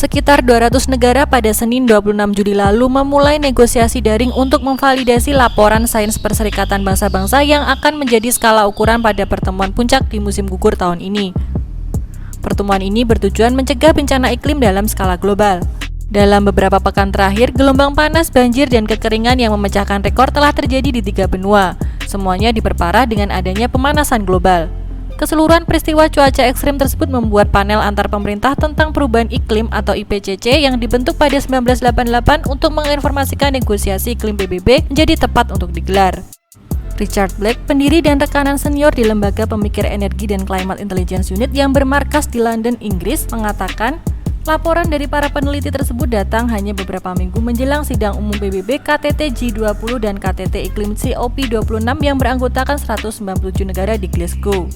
Sekitar 200 negara pada Senin 26 Juli lalu memulai negosiasi daring untuk memvalidasi laporan Sains Perserikatan Bangsa-Bangsa yang akan menjadi skala ukuran pada pertemuan puncak di musim gugur tahun ini. Pertemuan ini bertujuan mencegah bencana iklim dalam skala global. Dalam beberapa pekan terakhir, gelombang panas, banjir, dan kekeringan yang memecahkan rekor telah terjadi di 3 benua. Semuanya diperparah dengan adanya pemanasan global. Keseluruhan peristiwa cuaca ekstrim tersebut membuat panel antar pemerintah tentang perubahan iklim atau IPCC yang dibentuk pada 1988 untuk menginformasikan negosiasi iklim PBB menjadi tepat untuk digelar. Richard Blake, pendiri dan rekanan senior di Lembaga Pemikir Energi dan Climate Intelligence Unit yang bermarkas di London, Inggris, mengatakan laporan dari para peneliti tersebut datang hanya beberapa minggu menjelang sidang umum PBB KTT G20 dan KTT Iklim COP26 yang beranggotakan 197 negara di Glasgow.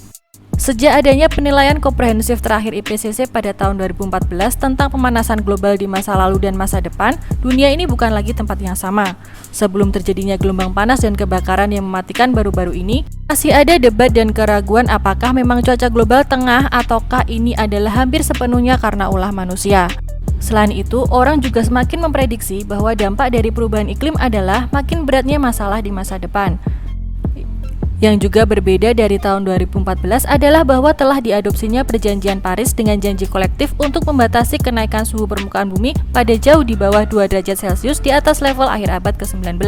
Sejak adanya penilaian komprehensif terakhir IPCC pada tahun 2014 tentang pemanasan global di masa lalu dan masa depan, dunia ini bukan lagi tempat yang sama. Sebelum terjadinya gelombang panas dan kebakaran yang mematikan baru-baru ini, masih ada debat dan keraguan apakah memang cuaca global tengah ataukah ini adalah hampir sepenuhnya karena ulah manusia. Selain itu, orang juga semakin memprediksi bahwa dampak dari perubahan iklim adalah makin beratnya masalah di masa depan. Yang juga berbeda dari tahun 2014 adalah bahwa telah diadopsinya Perjanjian Paris dengan janji kolektif untuk membatasi kenaikan suhu permukaan bumi pada jauh di bawah 2 derajat Celcius di atas level akhir abad ke-19.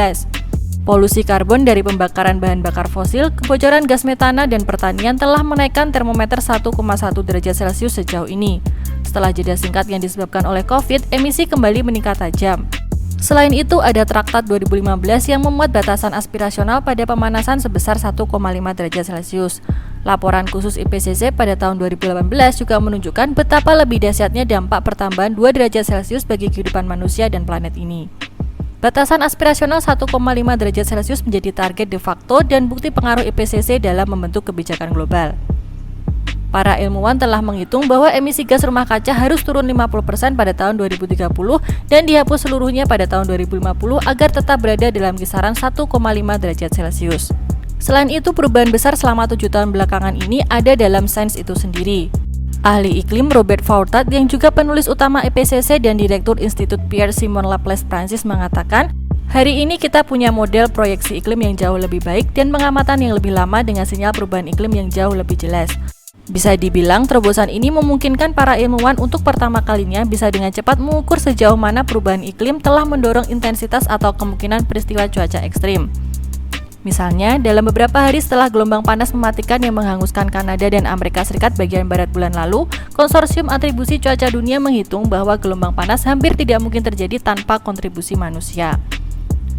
Polusi karbon dari pembakaran bahan bakar fosil, kebocoran gas metana, dan pertanian telah menaikkan termometer 1,1 derajat Celcius sejauh ini. Setelah jeda singkat yang disebabkan oleh COVID, emisi kembali meningkat tajam. Selain itu, ada Traktat 2015 yang memuat batasan aspirasional pada pemanasan sebesar 1,5 derajat Celcius. Laporan khusus IPCC pada tahun 2018 juga menunjukkan betapa lebih dahsyatnya dampak pertambahan 2 derajat Celcius bagi kehidupan manusia dan planet ini. Batasan aspirasional 1,5 derajat Celcius menjadi target de facto dan bukti pengaruh IPCC dalam membentuk kebijakan global. Para ilmuwan telah menghitung bahwa emisi gas rumah kaca harus turun 50% pada tahun 2030 dan dihapus seluruhnya pada tahun 2050 agar tetap berada dalam kisaran 1,5 derajat Celcius. Selain itu, perubahan besar selama 7 tahun belakangan ini ada dalam sains itu sendiri. Ahli iklim Robert Fourtad yang juga penulis utama IPCC dan Direktur Institut Pierre Simon Laplace Prancis mengatakan, hari ini kita punya model proyeksi iklim yang jauh lebih baik dan pengamatan yang lebih lama dengan sinyal perubahan iklim yang jauh lebih jelas. Bisa dibilang, terobosan ini memungkinkan para ilmuwan untuk pertama kalinya bisa dengan cepat mengukur sejauh mana perubahan iklim telah mendorong intensitas atau kemungkinan peristiwa cuaca ekstrim. Misalnya, dalam beberapa hari setelah gelombang panas mematikan yang menghanguskan Kanada dan Amerika Serikat bagian barat bulan lalu, Konsorsium Atribusi Cuaca Dunia menghitung bahwa gelombang panas hampir tidak mungkin terjadi tanpa kontribusi manusia.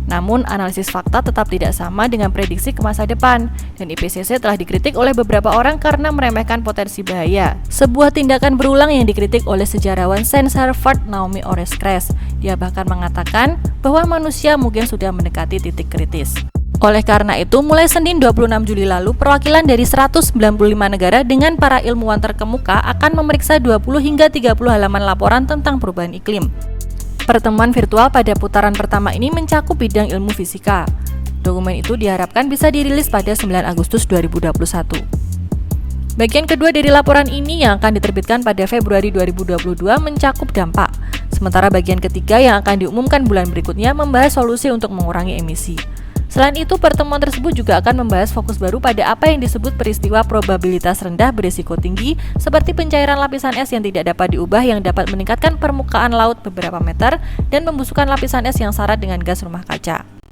Namun, analisis fakta tetap tidak sama dengan prediksi ke masa depan, dan IPCC telah dikritik oleh beberapa orang karena meremehkan potensi bahaya. Sebuah tindakan berulang yang dikritik oleh sejarawan sains Harvard Naomi Oreskes. Dia bahkan mengatakan bahwa manusia mungkin sudah mendekati titik kritis. Oleh karena itu, mulai Senin 26 Juli lalu, perwakilan dari 195 negara dengan para ilmuwan terkemuka akan memeriksa 20 hingga 30 halaman laporan tentang perubahan iklim. Pertemuan virtual pada putaran pertama ini mencakup bidang ilmu fisika. Dokumen itu diharapkan bisa dirilis pada 9 Agustus 2021. Bagian kedua dari laporan ini yang akan diterbitkan pada Februari 2022 mencakup dampak, sementara bagian ketiga yang akan diumumkan bulan berikutnya membahas solusi untuk mengurangi emisi. Selain itu, pertemuan tersebut juga akan membahas fokus baru pada apa yang disebut peristiwa probabilitas rendah berisiko tinggi, seperti pencairan lapisan es yang tidak dapat diubah yang dapat meningkatkan permukaan laut beberapa meter dan pembusukan lapisan es yang syarat dengan gas rumah kaca.